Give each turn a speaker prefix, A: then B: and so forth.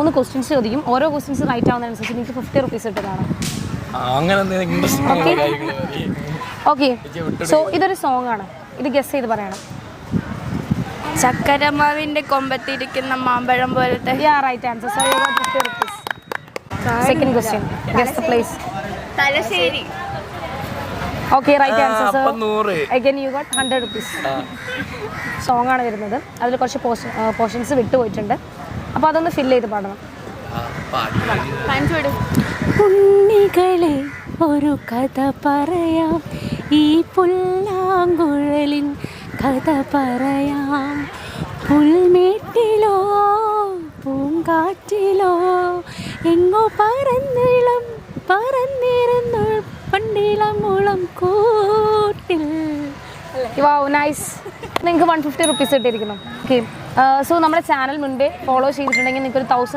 A: 3 questions ചോദിക്കും. ഓരോ questions right ആവുന്നതനുസരിച്ച് നിങ്ങൾക്ക് 50 റുപ്പീസ് കിട്ടുന്നതാണ്. ഓക്കെ, സോ ഇതൊരു സോങ് ആണ്. ഇത് ഗസ് ചെയ്ത് പറയണം.
B: ചക്കരമാവിന്റെ കൊമ്പത്തിരിക്കുന്ന മാമ്പഴം പോലത്തെ.
A: Right answer. So you got 50 rupees. Second question, guess the place.
B: Thalassery.
A: Okay, right answer. So again you got 100 rupees. Song ആണ് വരുന്നത്. അതിൽ കുറച്ച് പോർഷൻസ് വിട്ടുപോയിട്ടുണ്ട്. അപ്പോൾ അതൊന്ന് ഫില്ല് ചെയ്ത് പാടണം. ഉണ്ണികളെ ഒരു കഥ പറയാം, ഈ പുല്ലാങ്കുഴലിൻ കഥ പറയാം. പുൽമേട്ടിലോ പൂങ്കാറ്റിലോ എങ്ങോ പറന്നിരുന്നു പണ്ടിളമുളം കൂട്ടിൽ. നൈസ്. നിങ്ങൾക്ക് 150 റുപ്പീസ് കിട്ടിയിരിക്കുന്നു. ഓക്കെ, സോ നമ്മുടെ ചാനൽ മുൻപേ ഫോളോ ചെയ്തിട്ടുണ്ടെങ്കിൽ നിങ്ങൾക്ക് ഒരു 1000